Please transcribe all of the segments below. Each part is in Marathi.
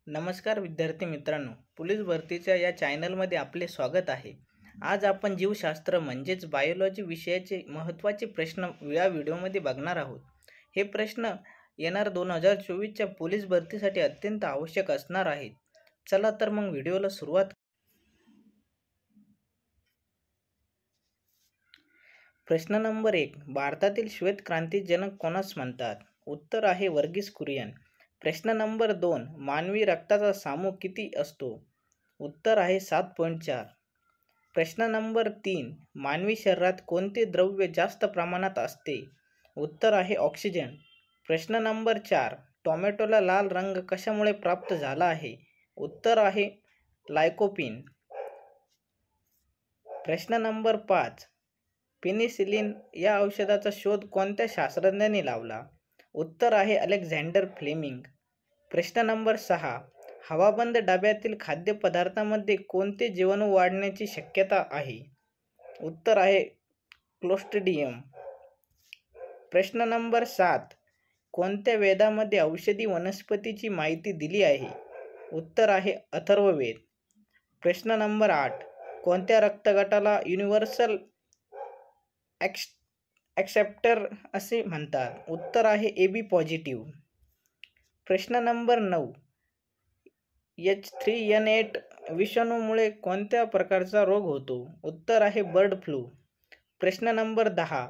नमस्कार विद्यार्थी मित्रांनो, पोलीस भरतीच्या या चॅनलमध्ये आपले स्वागत आहे. आज आपण जीवशास्त्र म्हणजेच बायोलॉजी विषयाचे महत्त्वाचे प्रश्न या व्हिडिओमध्ये बघणार आहोत. हे प्रश्न येणार 2024च्या पोलीस भरतीसाठी अत्यंत आवश्यक असणार आहेत. चला तर मग व्हिडिओला सुरुवात. प्रश्न नंबर 1. भारतातील श्वेत क्रांती जनक कोणास म्हणतात? उत्तर आहे वर्गीस कुरियन. प्रश्न नंबर 2. मानवी रक्ताचा सामू किती असतो? उत्तर आहे 7.4. प्रश्न नंबर 3. मानवी शरीरात कोणते द्रव्य जास्त प्रमाणात असते? उत्तर आहे ऑक्सिजन. प्रश्न नंबर 4. टोमॅटोला लाल रंग कशामुळे प्राप्त झाला आहे? उत्तर आहे लायकोपीन. प्रश्न नंबर 5. पेनिसिलिन या औषधाचा शोध कोणत्या शास्त्रज्ञाने लावला? उत्तर आहे अलेक्झांडर फ्लेमिंग. प्रश्न नंबर 6. हवाबंद डब्यातील खाद्यपदार्थामध्ये कोणते जीवाणू वाढण्याची शक्यता आहे? उत्तर आहे क्लोस्ट्रिडियम. प्रश्न नंबर 7. कोणत्या वेदामध्ये औषधी वनस्पतीची माहिती दिली आहे? उत्तर आहे अथर्ववेद. प्रश्न नंबर 8. कोणत्या रक्तगटाला युनिव्हर्सल ॲक्सेप्टर असे म्हणतात? उत्तर आहे AB पॉझिटिव्ह. प्रश्न नंबर 9. H3N8 विषाणूमुळे कोणत्या प्रकारचा रोग होतो? उत्तर आहे बर्ड फ्लू. प्रश्न नंबर 10.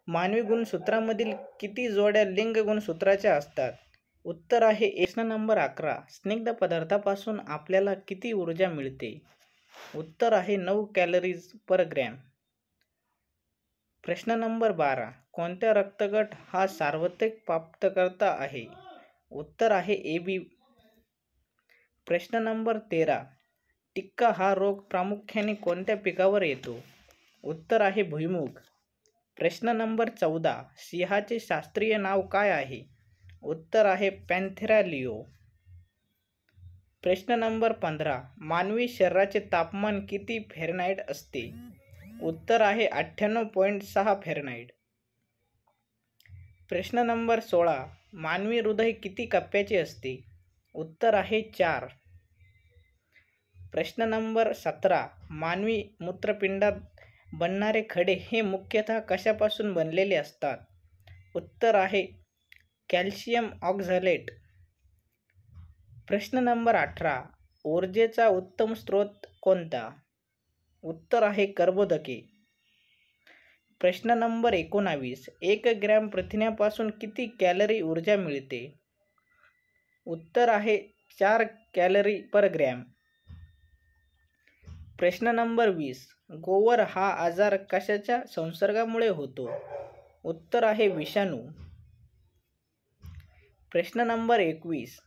मानवी गुणसूत्रामधील किती जोड्या लिंग गुणसूत्राच्या असतात? उत्तर आहे. प्रश्न नंबर 11. स्निग्ध पदार्थापासून आपल्याला किती ऊर्जा मिळते? उत्तर आहे 9 कॅलरीज पर ग्रॅम. प्रश्न नंबर 12. कोणत्या रक्तगट हा सार्वत्रिक प्राप्तकर्ता आहे? उत्तर आहे AB. प्रश्न नंबर 13. टिक्का हा रोग प्रामुख्याने कोणत्या पिकावर येतो? उत्तर आहे भुईमूग. प्रश्न नंबर 14. सिंहाचे शास्त्रीय नाव काय आहे? उत्तर आहे पॅन्थेरा लिओ. प्रश्न नंबर 15. मानवी शरीराचे तापमान किती फॅरेनहाइट असते? उत्तर आहे 98.6 फॅरेनहाइट. प्रश्न नंबर 16. मानवी हृदय किती कप्प्याचे असते? उत्तर आहे 4. प्रश्न नंबर 17. मानवी मूत्रपिंडात बनणारे खडे हे मुख्यतः कशापासून बनलेले असतात? उत्तर आहे कॅल्शियम ऑक्झॅलेट. प्रश्न नंबर 18. ऊर्जेचा उत्तम स्रोत कोणता? उत्तर आहे कर्बोदके. प्रश्न नंबर 19. 1 ग्रॅम प्रथिनापासून किती कॅलरी ऊर्जा मिळते? उत्तर आहे 4 कॅलरी पर ग्रॅम. प्रश्न नंबर 20. गोवर हा आजार कशाच्या संसर्गामुळे होतो? उत्तर आहे विषाणू. प्रश्न नंबर 21.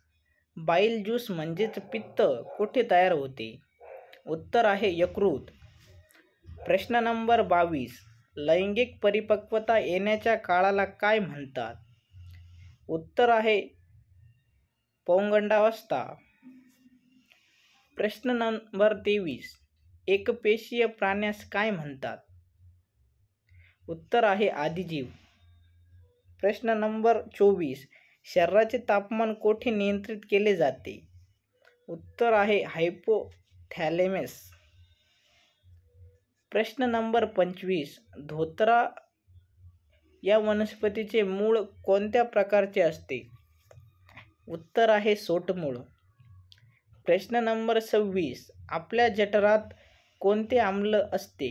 बाईल ज्यूस म्हणजेच पित्त कुठे तयार होते? उत्तर आहे यकृत. प्रश्न नंबर 22. लैंगिक परिपक्वता येण्याच्या काळाला काय म्हणतात? उत्तर आहे पौगंडावस्था. प्रश्न नंबर 23. एकपेशीय प्राण्यास काय म्हणतात? उत्तर आहे आदिजीव. प्रश्न नंबर 24. शरीराचे तापमान कोठे नियंत्रित केले जाते? उत्तर आहे हायपोथॅलेमस. प्रश्न नंबर 25. धोत्रा या वनस्पतीचे मूळ कोणत्या प्रकारचे असते? उत्तर आहे सोटमूळ. प्रश्न नंबर 26. आपल्या जठरात कोणते आम्ल असते?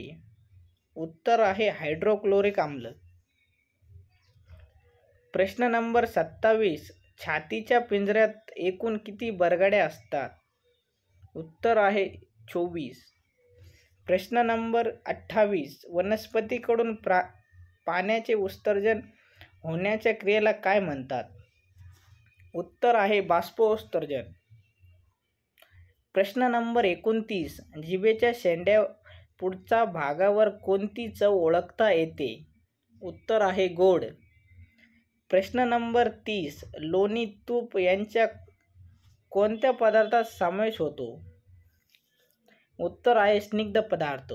उत्तर आहे हायड्रोक्लोरिक आम्ल. प्रश्न नंबर 27. छातीच्या पिंजऱ्यात एकूण किती बरगड्या असतात? उत्तर आहे 24. प्रश्न नंबर 28. वनस्पतीकडून पाण्याचे उत्सर्जन होण्याच्या क्रियेला काय म्हणतात? उत्तर आहे बाष्पोत्सर्जन. प्रश्न नंबर 29. जिभेच्या शेंड्या पुढच्या भागावर कोणती चव ओळखता येते? उत्तर आहे गोड. प्रश्न नंबर 30. लोणी तूप यांच्या कोणत्या पदार्थात समावेश होतो? उत्तर आहे स्निग्ध पदार्थ.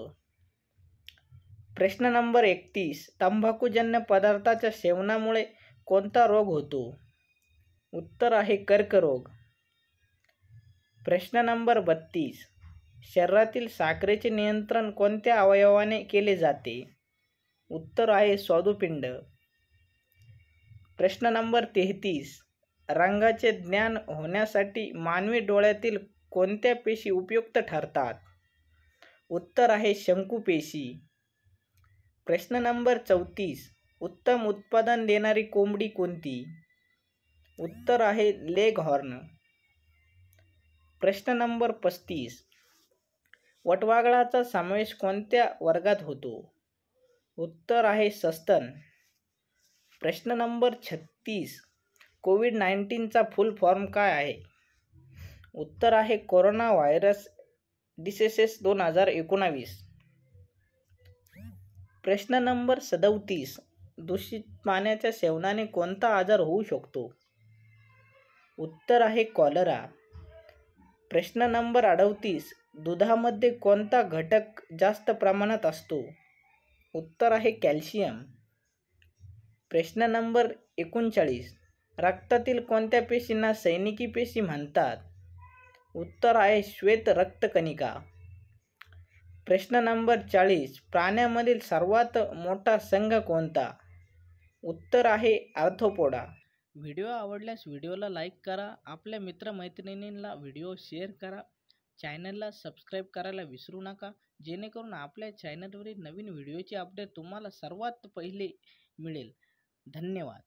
प्रश्न नंबर 31. तंबाखूजन्य पदार्थाच्या सेवनामुळे कोणता रोग होतो? उत्तर आहे कर्करोग. प्रश्न नंबर 32. शरीरातील साखरेचे नियंत्रण कोणत्या अवयवाने केले जाते? उत्तर आहे स्वादुपिंड. प्रश्न नंबर 33. रंगाचे ज्ञान होण्यासाठी मानवी डोळ्यातील कोणत्या पेशी उपयुक्त ठरतात? उत्तर आहे शंकुपेशी. प्रश्न नंबर 34. उत्तम उत्पादन देणारी कोंबडी कोणती? उत्तर आहे लेगहॉर्न. प्रश्न नंबर 35. वटवाघळाचा समावेश कोणत्या वर्गात होतो? उत्तर आहे सस्तन. प्रश्न नंबर 36. कोविड-19चा फुल फॉर्म काय आहे? उत्तर आहे कोरोना व्हायरस डिसीसेस 2019. प्रश्न नंबर 37. दूषित पाण्याच्या सेवनाने कोणता आजार होऊ शकतो? उत्तर आहे कॉलरा. प्रश्न नंबर 38. दुधामध्ये कोणता घटक जास्त प्रमाणात असतो? उत्तर आहे कॅल्शियम. प्रश्न नंबर 39. रक्तातील कोणत्या पेशींना सैनिकी पेशी म्हणतात? उत्तर आहे श्वेत रक्तकणिका. प्रश्न नंबर 40. प्राण्यामधील सर्वात मोठा संघ कोणता? उत्तर आहे आर्थ्रोपोडा. व्हिडिओ आवडल्यास व्हिडिओला लाईक करा, आपल्या मित्रमैत्रिणींना व्हिडिओ शेअर करा, चॅनलला सबस्क्राईब करायला विसरू नका, जेणेकरून आपल्या चॅनलवरील नवीन व्हिडिओची अपडेट तुम्हाला सर्वात पहिले मिळेल. धन्यवाद.